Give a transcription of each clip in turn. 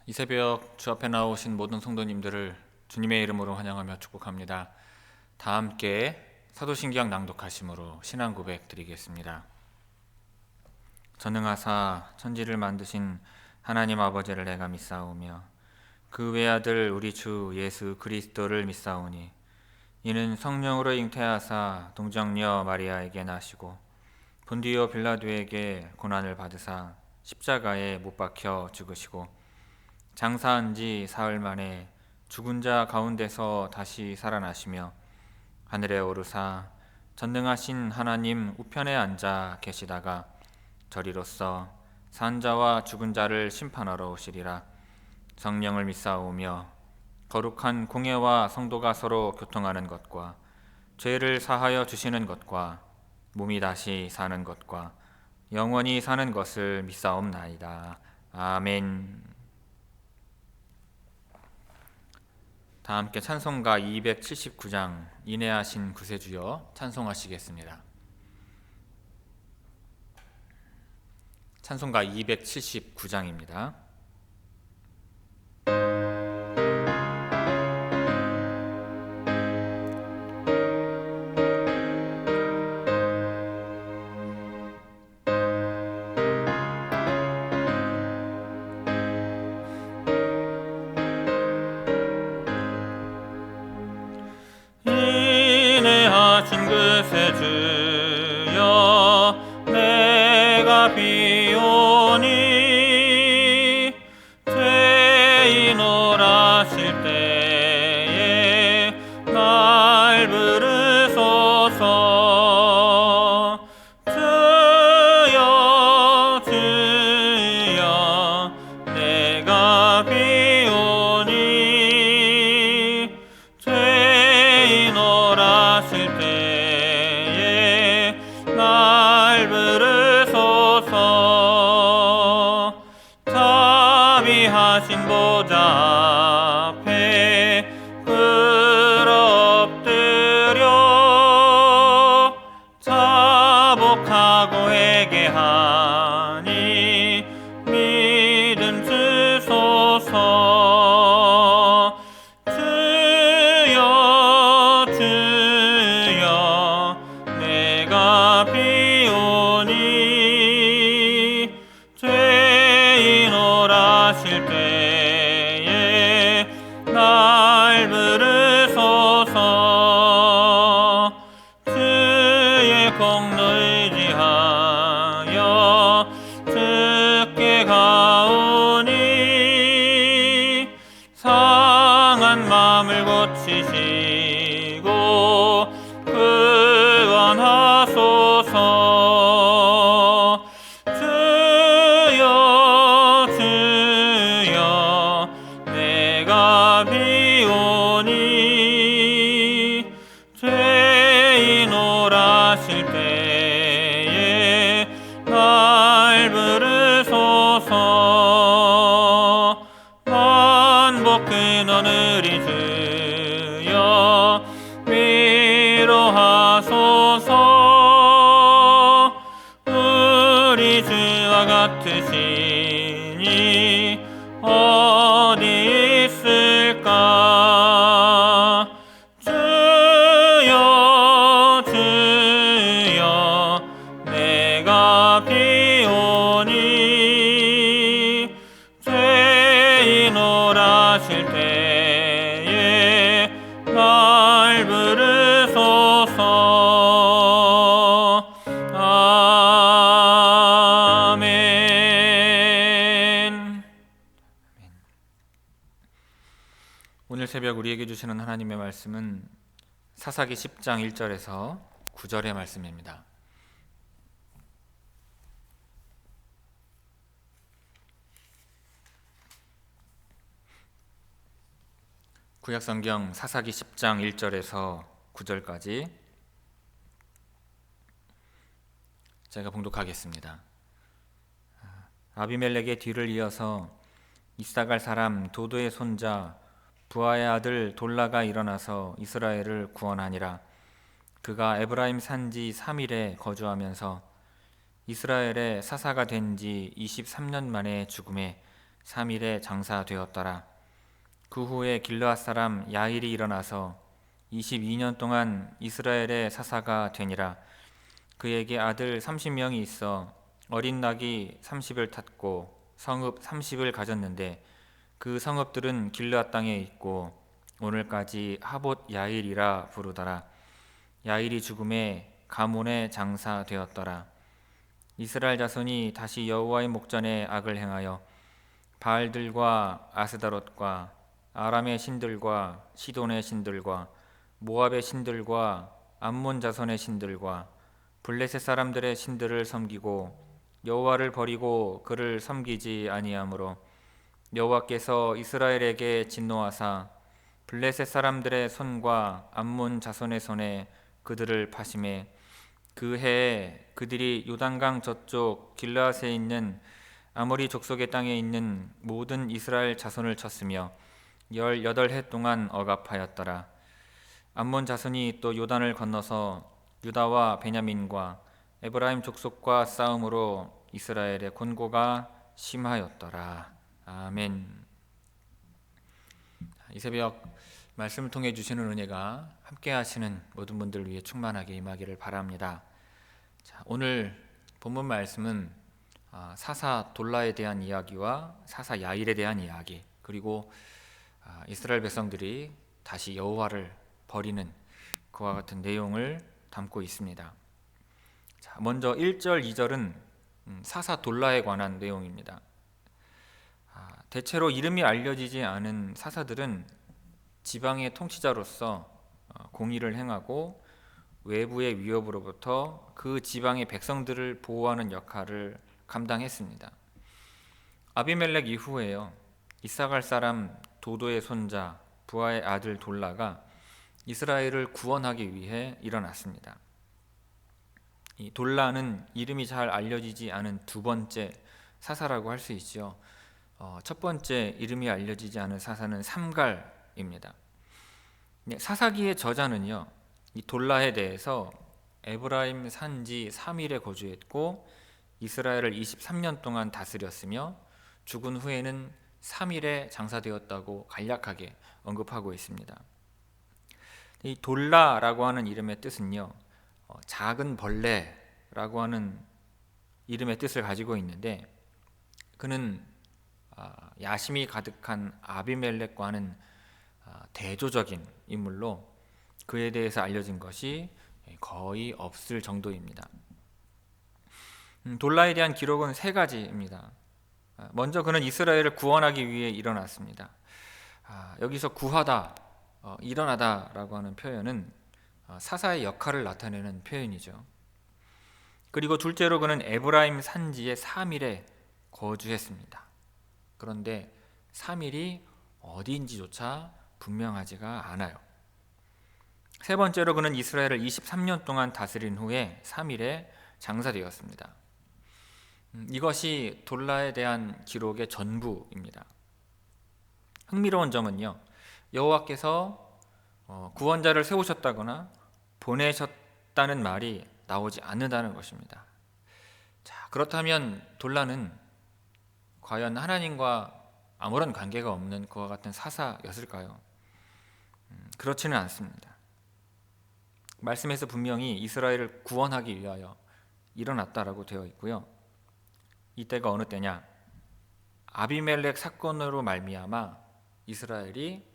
이 새벽 주 앞에 나오신 모든 성도님들을 주님의 이름으로 환영하며 축복합니다. 다 함께 사도신경 낭독하심으로 신앙 고백 드리겠습니다. 전능하사 천지를 만드신 하나님 아버지를 내가 믿사오며 그 외아들 우리 주 예수 그리스도를 믿사오니 이는 성령으로 잉태하사 동정녀 마리아에게 나시고 본디오 빌라도에게 고난을 받으사 십자가에 못 박혀 죽으시고 장사한 지 사흘 만에 죽은 자 가운데서 다시 살아나시며 하늘에 오르사 전능하신 하나님 우편에 앉아 계시다가 저리로서 산 자와 죽은 자를 심판하러 오시리라. 성령을 믿사오며 거룩한 공예와 성도가 서로 교통하는 것과 죄를 사하여 주시는 것과 몸이 다시 사는 것과 영원히 사는 것을 믿사옵나이다. 아멘. 다 함께 찬송가 279장 인내하신 구세주여 찬송하시겠습니다. 찬송가 279장입니다. 인내하신 구세주여 내가 비오니 죄인 오라실 때에 날 부르소서. 주여 주여 내가 비오니 죄인 오라실 때에 날 부르소서. 자비하신 보좌 앞에 엎드려 자복하고 회개하니 믿음 주소서. 주여 주여 내가 비오니 죄인 오라실 때에 날 부르소서. 주의 공로 의지하여 주께 가오니 상한 마음을 고치시고 구원하소서. 주여 주여 내가 비오니 죄인 오라실 때에 날 부르소서. 만복 근원 의리 주여 위로하소서. 우리 주와 같으시니 어디 있을까. 주여 주여 내가 비오니 죄인 오라실 때에 날 부르소서. 아멘. 오늘 새벽 우리에게 주시는 하나님의 말씀은 사사기 10장 1절에서 9절의 말씀입니다. 구약성경 사사기 10장 1절에서 9절까지 제가 봉독하겠습니다. 아비멜렉의 뒤를 이어서 이사갈 사람 도도의 손자 부하의 아들 돌라가 일어나서 이스라엘을 구원하니라. 그가 에브라임 산지 3일에 거주하면서 이스라엘의 사사가 된 지 23년 만에 죽음에 3일에 장사되었더라. 그 후에 길르앗 사람 야일이 일어나서 22년 동안 이스라엘의 사사가 되니라. 그에게 아들 30명이 있어 어린 낙이 30을 탔고 성읍 30을 가졌는데 그 성읍들은 길르앗 땅에 있고 오늘까지 하봇 야일이라 부르더라. 야일이 죽음에 가문에 장사되었더라. 이스라엘 자손이 다시 여호와의 목전에 악을 행하여 바알들과 아스다롯과 아람의 신들과 시돈의 신들과 모압의 신들과 암몬 자손의 신들과 블레셋 사람들의 신들을 섬기고 여호와를 버리고 그를 섬기지 아니하므로 여호와께서 이스라엘에게 진노하사 블레셋 사람들의 손과 암몬 자손의 손에 그들을 파심해 그 해에 그들이 요단강 저쪽 길르앗에 있는 아모리 족속의 땅에 있는 모든 이스라엘 자손을 쳤으며 18해 동안 억압하였더라. 암몬 자손이 또 요단을 건너서 유다와 베냐민과 에브라임 족속과 싸움으로 이스라엘의 곤고가 심하였더라. 아멘. 이 새벽 말씀을 통해 주시는 은혜가 함께 하시는 모든 분들을 위해 충만하게 임하기를 바랍니다. 자, 오늘 본문 말씀은 사사 돌라에 대한 이야기와 사사 야일에 대한 이야기, 그리고 이스라엘 백성들이 다시 여호와를 버리는 그와 같은 내용을 담고 있습니다. 자, 먼저 1절, 2절은 사사 돌라에 관한 내용입니다. 대체로 이름이 알려지지 않은 사사들은 지방의 통치자로서 공의를 행하고 외부의 위협으로부터 그 지방의 백성들을 보호하는 역할을 감당했습니다. 아비멜렉 이후에요, 이사갈 사람 도도의 손자 부하의 아들 돌라가 이스라엘을 구원하기 위해 일어났습니다. 이 돌라는 이름이 잘 알려지지 않은 두 번째 사사라고 할 수 있죠. 첫 번째 이름이 알려지지 않은 사사는 삼갈입니다. 사사기의 저자는요, 이 돌라에 대해서 에브라임 산지 3일에 거주했고 이스라엘을 23년 동안 다스렸으며 죽은 후에는 3일에 장사되었다고 간략하게 언급하고 있습니다. 이 돌라라고 하는 이름의 뜻은요, 작은 벌레라고 하는 이름의 뜻을 가지고 있는데, 그는 야심이 가득한 아비멜렉과는 대조적인 인물로 그에 대해서 알려진 것이 거의 없을 정도입니다. 돌라에 대한 기록은 세 가지입니다. 먼저 그는 이스라엘을 구원하기 위해 일어났습니다. 여기서 구하다, 일어나다라고 하는 표현은 사사의 역할을 나타내는 표현이죠. 그리고 둘째로 그는 에브라임 산지에 3일에 거주했습니다. 그런데 3일이 어디인지조차 분명하지가 않아요. 세 번째로 그는 이스라엘을 23년 동안 다스린 후에 3일에 장사되었습니다. 이것이 돌라에 대한 기록의 전부입니다. 흥미로운 점은요, 여호와께서 구원자를 세우셨다거나 보내셨다는 말이 나오지 않는다는 것입니다. 자, 그렇다면 돌라는 과연 하나님과 아무런 관계가 없는 그와 같은 사사였을까요? 그렇지는 않습니다. 말씀에서 분명히 이스라엘을 구원하기 위하여 일어났다라고 되어 있고요. 이때가 어느 때냐? 아비멜렉 사건으로 말미암아 이스라엘이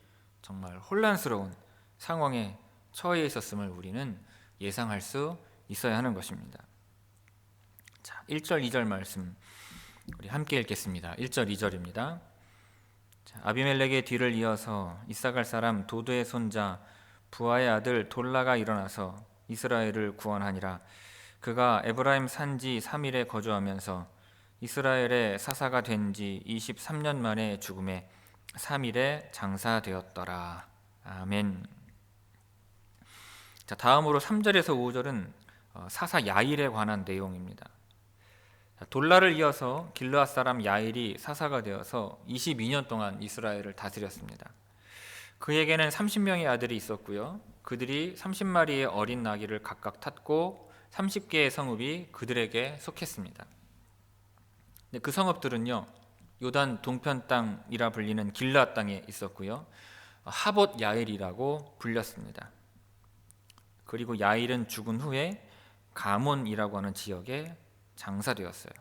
정말 혼란스러운 상황에 처해 있었음을 우리는 예상할 수 있어야 하는 것입니다. 자, 1절, 2절 말씀 우리 함께 읽겠습니다. 1절, 2절입니다. 자, 아비멜렉의 뒤를 이어서 이사갈 사람 도도의 손자 부하의 아들 돌라가 일어나서 이스라엘을 구원하니라. 그가 에브라임 산지 3일에 거주하면서 이스라엘의 사사가 된 지 23년 만에 죽음에 3일에 장사되었더라. 아멘. 자, 다음으로 3절에서 5절은 사사 야일에 관한 내용입니다. 돌라를 이어서 길르앗 사람 야일이 사사가 되어서 22년 동안 이스라엘을 다스렸습니다. 그에게는 30명의 아들이 있었고요. 그들이 30마리의 어린 나귀를 각각 탔고 30개의 성읍이 그들에게 속했습니다. 그 성읍들은요, 요단 동편 땅이라 불리는 길라 땅에 있었고요. 하봇 야일이라고 불렸습니다. 그리고 야일은 죽은 후에 가몬이라고 하는 지역에 장사되었어요.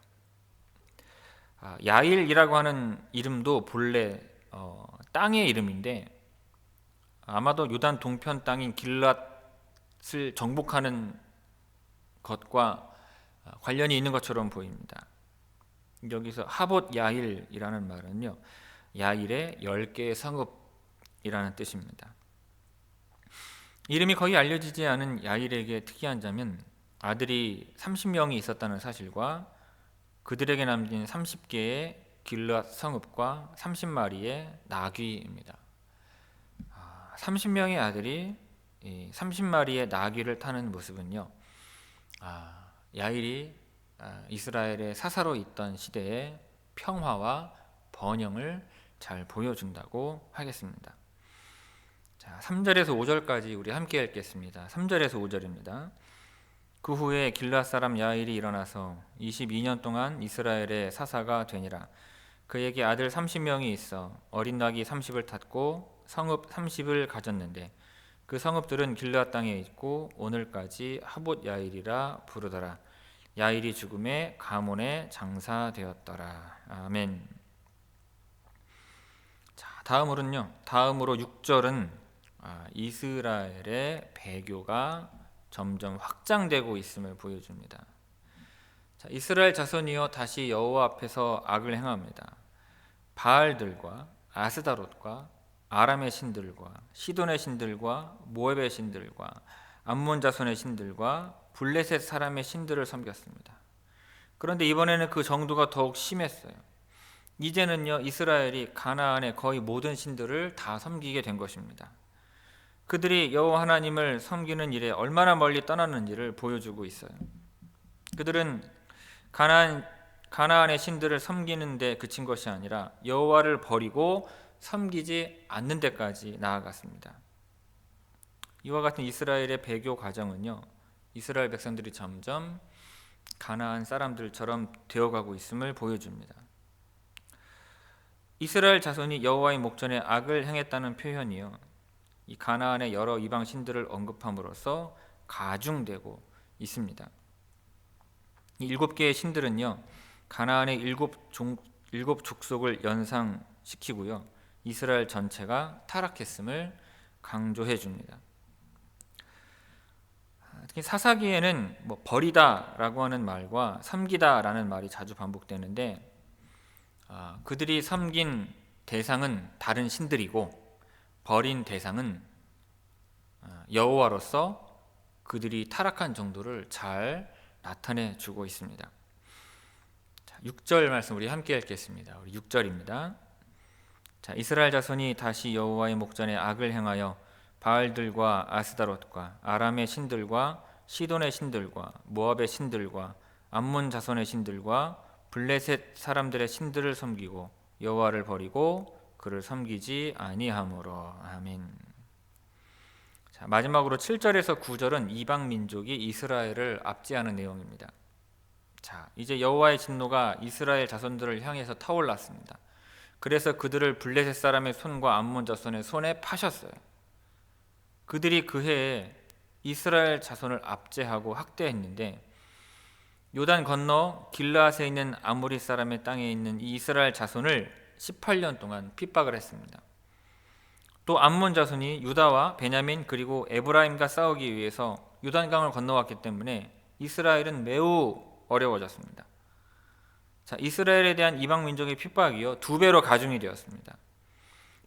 야일이라고 하는 이름도 본래 땅의 이름인데 아마도 요단 동편 땅인 길랏을 정복하는 것과 관련이 있는 것처럼 보입니다. 여기서 하봇 야일이라는 말은요, 야일의 10개의 성읍이라는 뜻입니다. 이름이 거의 알려지지 않은 야일에게 특이한 점은 아들이 30명이 있었다는 사실과 그들에게 남긴 30개의 길랏 성읍과 30마리의 나귀입니다. 30명의 아들이 30마리의 나귀를 타는 모습은요, 야일이 이스라엘의 사사로 있던 시대의 평화와 번영을 잘 보여준다고 하겠습니다. 자, 3절에서 5절까지 우리 함께 읽겠습니다. 3절에서 5절입니다. 그 후에 길랏 사람 야일이 일어나서 22년 동안 이스라엘의 사사가 되니라. 그에게 아들 30명이 있어 어린 나귀 30을 탔고 성읍 30을 가졌는데 그 성읍들은 길랏 땅에 있고 오늘까지 하봇 야일이라 부르더라. 야일이 죽음에 가몬에 장사되었더라. 아멘. 자, 다음으로 6절은 이스라엘의 배교가 점점 확장되고 있음을 보여줍니다. 자, 이스라엘 자손이여 다시 여호와 앞에서 악을 행합니다. 바알들과 아스다롯과 아람의 신들과 시돈의 신들과 모압의 신들과 암몬 자손의 신들과 블레셋 사람의 신들을 섬겼습니다. 그런데 이번에는 그 정도가 더욱 심했어요. 이제는요, 이스라엘이 가나안의 거의 모든 신들을 다 섬기게 된 것입니다. 그들이 여호와 하나님을 섬기는 일에 얼마나 멀리 떠났는지를 보여주고 있어요. 그들은 가나안의 신들을 섬기는 데 그친 것이 아니라 여호와를 버리고 섬기지 않는 데까지 나아갔습니다. 이와 같은 이스라엘의 배교 과정은요, 이스라엘 백성들이 점점 가나안 사람들처럼 되어가고 있음을 보여줍니다. 이스라엘 자손이 여호와의 목전에 악을 행했다는 표현이요, 이 가나안의 여러 이방 신들을 언급함으로써 가중되고 있습니다. 이 7개의 신들은요, 가나안의 7 족속을 연상시키고요, 이스라엘 전체가 타락했음을 강조해 줍니다. 특히 사사기에는 버리다라고 하는 말과 섬기다라는 말이 자주 반복되는데 그들이 섬긴 대상은 다른 신들이고 버린 대상은 여호와로서 그들이 타락한 정도를 잘 나타내 주고 있습니다. 6절 말씀 우리 함께 읽겠습니다. 우리 6절입니다. 자, 이스라엘 자손이 다시 여호와의 목전에 악을 행하여 바알들과 아스다롯과 아람의 신들과 시돈의 신들과 모압의 신들과 암몬 자손의 신들과 블레셋 사람들의 신들을 섬기고 여호와를 버리고 그를 섬기지 아니하므로. 아멘. 자, 마지막으로 7절에서 9절은 이방 민족이 이스라엘을 압제하는 내용입니다. 자, 이제 여호와의 진노가 이스라엘 자손들을 향해서 타올랐습니다. 그래서 그들을 블레셋 사람의 손과 암몬 자손의 손에 파셨어요. 그들이 그 해에 이스라엘 자손을 압제하고 학대했는데 요단 건너 길라앗에 있는 아모리 사람의 땅에 있는 이 이스라엘 자손을 18년 동안 핍박을 했습니다. 또 암몬 자손이 유다와 베냐민 그리고 에브라임과 싸우기 위해서 요단강을 건너왔기 때문에 이스라엘은 매우 어려워졌습니다. 자, 이스라엘에 대한 이방 민족의 핍박이요 2배로 가중이 되었습니다.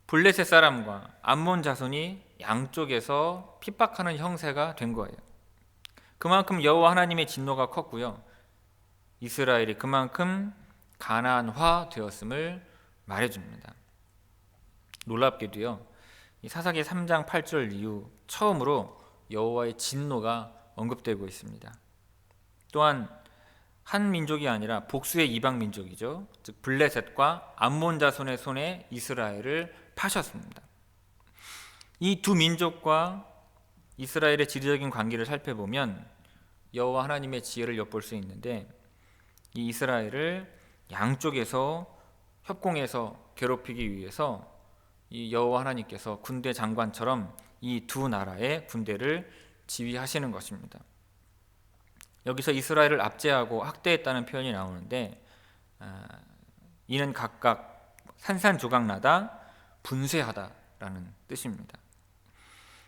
블레셋 사람과 암몬 자손이 양쪽에서 핍박하는 형세가 된 거예요. 그만큼 여호와 하나님의 진노가 컸고요, 이스라엘이 그만큼 가나안화 되었음을 말해줍니다. 놀랍게도요, 이 사사기 3장 8절 이후 처음으로 여호와의 진노가 언급되고 있습니다. 또한 한 민족이 아니라 복수의 이방 민족이죠, 즉 블레셋과 암몬 자손의 손에 이스라엘을 파셨습니다. 이 두 민족과 이스라엘의 지리적인 관계를 살펴보면 여호와 하나님의 지혜를 엿볼 수 있는데 이 이스라엘을 양쪽에서 협공해서 괴롭히기 위해서 이 여호와 하나님께서 군대 장관처럼 이 두 나라의 군대를 지휘하시는 것입니다. 여기서 이스라엘을 압제하고 학대했다는 표현이 나오는데 이는 각각 산산조각나다 분쇄하다라는 뜻입니다.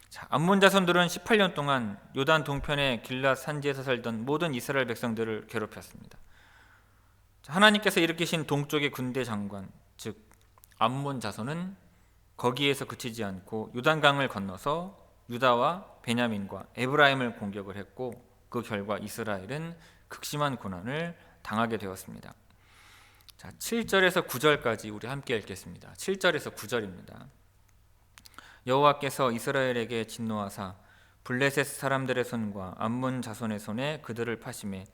자, 암몬 자손들은 18년 동안 요단 동편의 길앗 산지에서 살던 모든 이스라엘 백성들을 괴롭혔습니다. 하나님께서 일으키신 동쪽의 군대 장관, 즉 암몬 자손은 거기에서 그치지 않고 요단강을 건너서 유다와 베냐민과 에브라임을 공격을 했고 그 결과 이스라엘은 극심한 고난을 당하게 되었습니다. 자, 7절에서 9절까지 우리 함께 읽겠습니다. 7절에서 9절입니다. 여호와께서 이스라엘에게 진노하사 블레셋 사람들의 손과 암몬 자손의 손에 그들을 파심해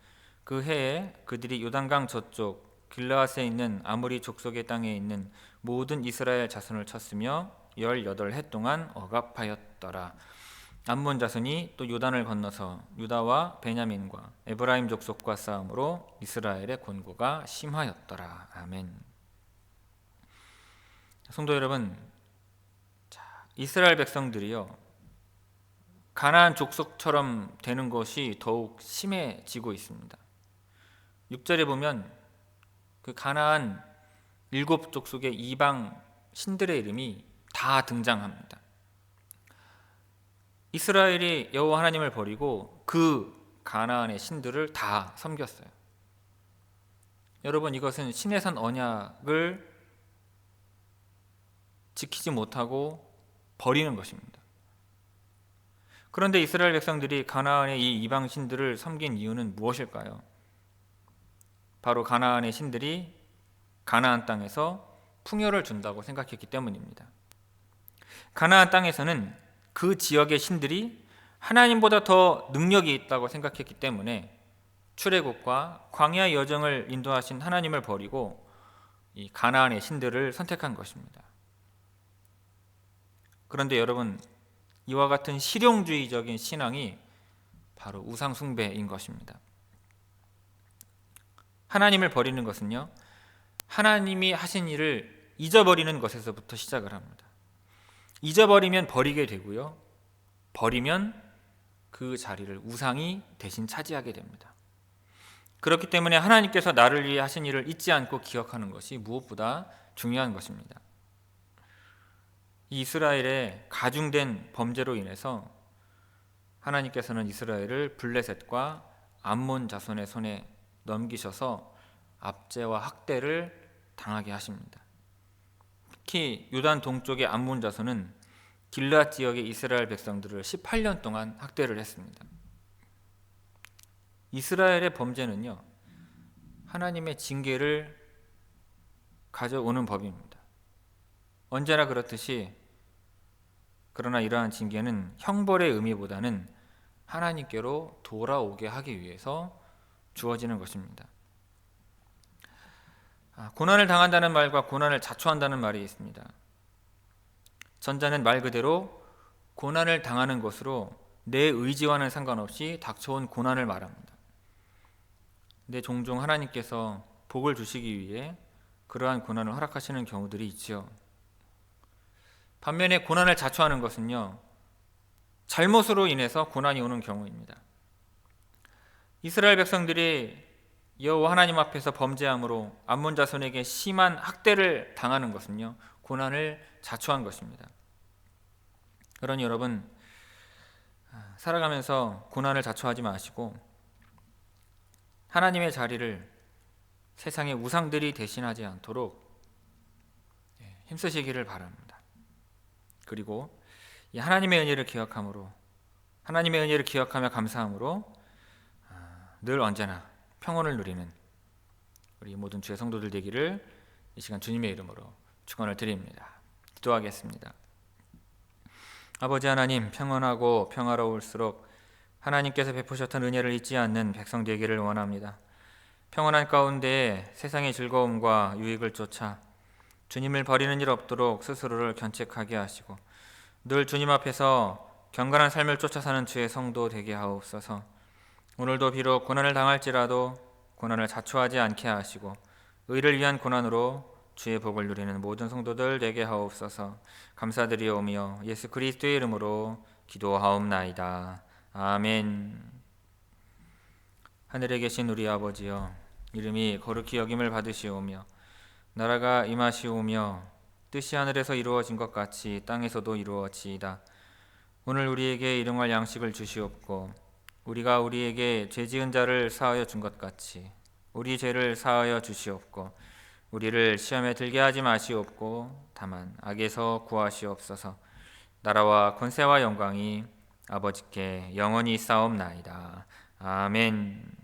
그 해에 그들이 요단강 저쪽 길르앗에 있는 아모리 족속의 땅에 있는 모든 이스라엘 자손을 쳤으며 18해 동안 억압하였더라. 암몬 자손이 또 요단을 건너서 유다와 베냐민과 에브라임 족속과 싸움으로 이스라엘의 곤고가 심하였더라. 아멘. 성도 여러분, 이스라엘 백성들이요, 가나안 족속처럼 되는 것이 더욱 심해지고 있습니다. 6절에 보면 그 가나안 7족속의 이방 신들의 이름이 다 등장합니다. 이스라엘이 여호와 하나님을 버리고 그 가나안의 신들을 다 섬겼어요. 여러분, 이것은 신의 산 언약을 지키지 못하고 버리는 것입니다. 그런데 이스라엘 백성들이 가나안의 이 이방 신들을 섬긴 이유는 무엇일까요? 바로 가나안의 신들이 가나안 땅에서 풍요를 준다고 생각했기 때문입니다. 가나안 땅에서는 그 지역의 신들이 하나님보다 더 능력이 있다고 생각했기 때문에 출애굽과 광야 여정을 인도하신 하나님을 버리고 이 가나안의 신들을 선택한 것입니다. 그런데 여러분, 이와 같은 실용주의적인 신앙이 바로 우상 숭배인 것입니다. 하나님을 버리는 것은요, 하나님이 하신 일을 잊어버리는 것에서부터 시작을 합니다. 잊어버리면 버리게 되고요, 버리면 그 자리를 우상이 대신 차지하게 됩니다. 그렇기 때문에 하나님께서 나를 위해 하신 일을 잊지 않고 기억하는 것이 무엇보다 중요한 것입니다. 이스라엘의 가중된 범죄로 인해서 하나님께서는 이스라엘을 블레셋과 암몬 자손의 손에 넘기셔서 압제와 학대를 당하게 하십니다. 특히 요단 동쪽의 암몬 자손은 길르앗 지역의 이스라엘 백성들을 18년 동안 학대를 했습니다. 이스라엘의 범죄는요, 하나님의 징계를 가져오는 법입니다. 언제나 그렇듯이, 그러나 이러한 징계는 형벌의 의미보다는 하나님께로 돌아오게 하기 위해서 주어지는 것입니다. 고난을 당한다는 말과 고난을 자초한다는 말이 있습니다. 전자는 말 그대로 고난을 당하는 것으로 내 의지와는 상관없이 닥쳐온 고난을 말합니다. 근데 종종 하나님께서 복을 주시기 위해 그러한 고난을 허락하시는 경우들이 있죠. 반면에 고난을 자초하는 것은요, 잘못으로 인해서 고난이 오는 경우입니다. 이스라엘 백성들이 여호와 하나님 앞에서 범죄함으로 암몬 자손에게 심한 학대를 당하는 것은요, 고난을 자초한 것입니다. 그러니 여러분, 살아가면서 고난을 자초하지 마시고 하나님의 자리를 세상의 우상들이 대신하지 않도록 힘쓰시기를 바랍니다. 그리고 이 하나님의 은혜를 기억함으로, 하나님의 은혜를 기억하며 감사함으로 늘 언제나 평온을 누리는 우리 모든 주의 성도들 되기를 이 시간 주님의 이름으로 축원을 드립니다. 기도하겠습니다. 아버지 하나님, 평온하고 평화로울수록 하나님께서 베푸셨던 은혜를 잊지 않는 백성 되기를 원합니다. 평온한 가운데 세상의 즐거움과 유익을 쫓아 주님을 버리는 일 없도록 스스로를 견책하게 하시고 늘 주님 앞에서 경건한 삶을 쫓아 사는 주의 성도 되게 하옵소서. 오늘도 비록 고난을 당할지라도 고난을 자초하지 않게 하시고 의를 위한 고난으로 주의 복을 누리는 모든 성도들 되게 하옵소서. 감사드리오며 예수 그리스도의 이름으로 기도하옵나이다. 아멘. 하늘에 계신 우리 아버지여, 이름이 거룩히 여김을 받으시오며 나라가 임하시오며 뜻이 하늘에서 이루어진 것 같이 땅에서도 이루어지이다. 오늘 우리에게 일용할 양식을 주시옵고 우리가 우리에게 죄 지은 자를 사하여 준 것 같이 우리 죄를 사하여 주시옵고 우리를 시험에 들게 하지 마시옵고 다만 악에서 구하시옵소서. 나라와 권세와 영광이 아버지께 영원히 있사옵나이다. 아멘.